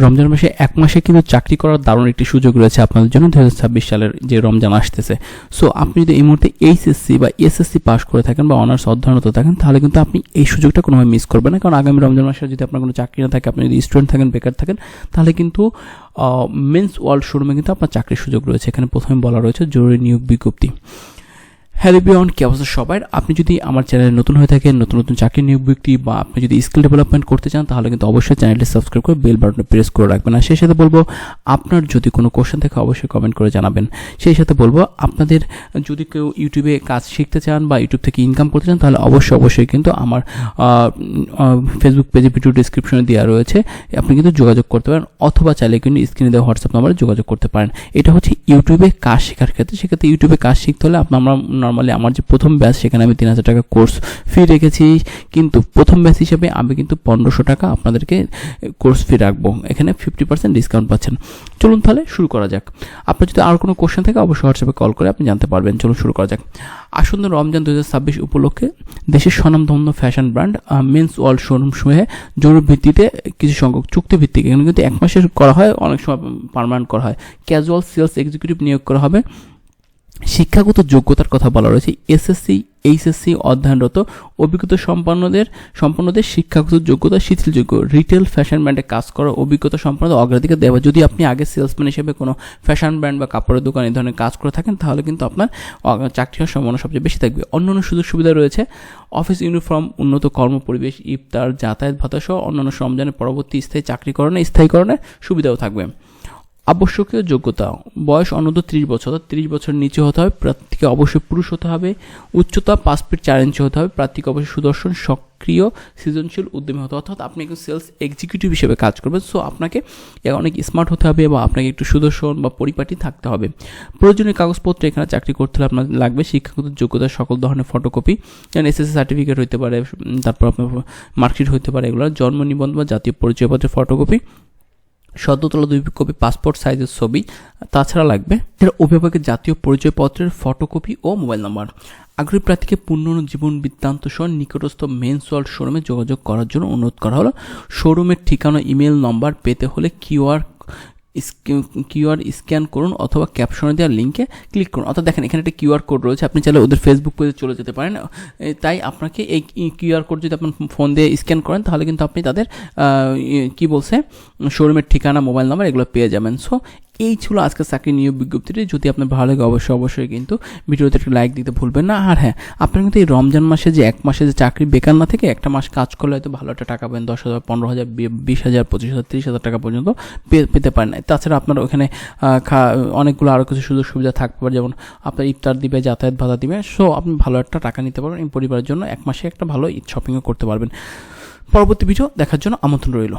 রমজান মাসে 1 মাসে কিন্তু চাকরি করার দারুণ একটি সুযোগ রয়েছে আপনাদের জন্য 2026 সালের যে রমজান আসতেছে। সো আপনি যদি এই মুহূর্তে এইচএসসি বা এসএসসি পাস করে থাকেন বা অনার্স অধ্যয়নরত থাকেন, তাহলে কিন্তু আপনি এই সুযোগটা কোনোভাবে মিস করবেন না। কারণ আগামী রমজান মাসে যদি আপনার কোনো চাকরি না থাকে, আপনি যদি স্টুডেন্ট থাকেন, বেকার থাকেন, তাহলে কিন্তু মেন্স ওয়ার্ল্ড শোরুমে কিন্তু আপনার চাকরির সুযোগ রয়েছে। এখানে প্রথমে বলা রয়েছে জরুরি নিয়োগ বিজ্ঞপ্তি। হ্যালো এভরিওয়ান, কি অবস্থা সবার? আপনি যদি আমার চ্যানেলে নতুন হয়ে থাকেন, নতুন নতুন চাকরি নিয়োগ বিজ্ঞপ্তি বা আপনি যদি স্কিল ডেভেলপমেন্ট করতে চান, তাহলে কিন্তু অবশ্যই চ্যানেলটি সাবস্ক্রাইব করে বেল বাটনটা প্রেস করে রাখবেন। আর সেই সাথে বলবো, আপনার যদি কোনো কোশ্চেন থাকে অবশ্যই কমেন্ট করে জানাবেন। সেই সাথে বলবো, আপনাদের যদি কেউ ইউটিউবে কাজ শিখতে চান বা ইউটিউব থেকে ইনকাম করতে চান, তাহলে অবশ্যই কিন্তু আমার ফেসবুক পেজে ভিডিও ডিসক্রিপশনে দেওয়া রয়েছে, আপনি কিন্তু যোগাযোগ করতে পারেন, অথবা চাইলে কিন্তু স্ক্রিনে দেওয়া হোয়াটসঅ্যাপ নাম্বারে যোগাযোগ করতে পারেন। এটা হচ্ছে ইউটিউবে কাজ শেখার ক্ষেত্রে। সেক্ষেত্রে ইউটিউবে কাজ শিখতে হলে আমরা নর্মালি আমার যে প্রথম ব্যাচ, সেখানে আমি 3000 টাকা কোর্স ফি রেখেছি, কিন্তু প্রথম ব্যাচ হিসেবে আমি কিন্তু 1500 টাকা আপনাদেরকে কোর্স ফি রাখবো। এখানে 50% ডিসকাউন্ট পাচ্ছেন। চলুন তাহলে শুরু করা যাক। আপনার যদি আর কোনো কোশ্চেন থাকে অবশ্যই হোয়াটসঅ্যাপে কল করে আপনি জানতে পারবেন। চলুন শুরু করা যাক। আসন্ন রমজান 2026 উপলক্ষে দেশের স্বনামধন্য fashion brand Men's World showroom সমূহে জরুরি ভিত্তিতে কিছু সংখ্যক চুক্তিভিত্তিক, এখানে কিন্তু 1 মাসের করা হয়, অনেক সময় পার্মানেন্ট করা হয়, ক্যাজুয়াল সেলস এক্সিকিউটিভ নিয়োগ করা হবে। শিক্ষাগত যোগ্যতার কথা বলা রয়েছে এসএসসি এইচএসসি অধ্যয়নরত অভিজ্ঞতা সম্পন্নদের শিক্ষাগত যোগ্যতা শিথিলযোগ্য রিটেল ফ্যাশন ব্র্যান্ডে কাজ করার অভিজ্ঞতা সম্পন্নদের অগ্রাধিকার দেওয়া। যদি আপনি আগে সেলসম্যান হিসেবে কোনো ফ্যাশন ব্র্যান্ড বা কাপড়ের দোকান এই ধরনের কাজ করে থাকেন, তাহলে কিন্তু আপনার চাকরি হওয়ার সম্ভাবনা সবচেয়ে বেশি থাকবে। অন্যান্য সুযোগ সুবিধা রয়েছে অফিস ইউনিফর্ম, উন্নত কর্মপরিবেশ, ইফতার, যাতায়াত ভাতা সহ অন্যান্য রমজানের পরবর্তী স্থায়ীকরণের সুবিধাও থাকবে। আবশ্যকীয় যোগ্যতা: বয়স অনূর্ধ্ব 30 বছর, অর্থাৎ 30 বছরের নিচে হতে হবে। প্রার্থীকে অবশ্যই পুরুষ হতে হবে। উচ্চতা 5 ফিট 4 ইঞ্চি হতে হবে। প্রার্থীকে অবশ্যই সুদর্শন, সক্রিয়, সৃজনশীল, উদ্যমী হতে হবে। অর্থাৎ আপনি একজন সেলস এক্সিকিউটিভ হিসেবে কাজ করবেন, সো আপনাকে অনেক স্মার্ট হতে হবে বা আপনাকে একটু সুদর্শন বা পরিপাটি থাকতে হবে। প্রয়োজনীয় কাগজপত্র: এখানে চাকরি করতে হলে আপনার লাগবে শিক্ষাগত যোগ্যতার সকল ধরনের ফটোকপি, যেমন এসএসসি সার্টিফিকেট হতে পারে, তারপর আপনার মার্কশিট হতে পারে, এগুলো জন্ম নিবন্ধন বা জাতীয় পরিচয়পত্রের ফটোকপি, সদ্য তোলা 2 কপি পাসপোর্ট সাইজের ছবি, তাছাড়া লাগবে অভিভাবকের জাতীয় পরিচয়পত্রের ফটোকপি ও মোবাইল নাম্বার। আগ্রহী প্রার্থীকে পূর্ণ জীবন বৃত্তান্ত সহ নিকটস্থ মেন্স ওয়ার্ল্ড শোরুমে যোগাযোগ করার জন্য অনুরোধ করা হলো। শোরুমের ঠিকানা, ইমেল নম্বর পেতে হলে কিউআর স্ক্যান করুন অথবা ক্যাপশনে দেওয়ার লিঙ্কে ক্লিক করুন। অর্থাৎ দেখেন, এখানে একটা কিউআর কোড রয়েছে, আপনি চাইলে ওদের ফেসবুক পেজে চলে যেতে পারেন। তাই আপনাকে এই কিউআর কোড যদি আপনার ফোন দিয়ে স্ক্যান করেন, তাহলে কিন্তু আপনি তাদের শোরুমের ঠিকানা, মোবাইল নাম্বার এগুলো পেয়ে যাবেন। সো এই ছিল আজকের চাকরি নিয়োগ বিজ্ঞপ্তিটি। যদি আপনার ভালো লাগে অবশ্যই কিন্তু ভিডিওতে একটু লাইক দিতে ভুলবেন না। আর হ্যাঁ, আপনার কিন্তু এই রমজান মাসে যে 1 মাসে যে চাকরি বেকার না থেকে একটা মাস কাজ করলে হয়তো ভালো একটা টাকা পাবেন, 10,000, 15,000, 20,000, 25,000, 30,000 টাকা পর্যন্ত পেতে পারেন। তাছাড়া আপনার ওখানে অনেকগুলো আরও কিছু সুযোগ সুবিধা থাকতে পারে, যেমন আপনার ইফতার দিবে, যাতায়াত ভাতা দিবে। সো আপনি ভালো একটা টাকা নিতে পারবেন এই পরিবারের জন্য, 1 মাসে একটা ভালো ঈদ শপিংও করতে পারবেন। পরবর্তী ভিডিও দেখার জন্য আমন্ত্রণ রইল।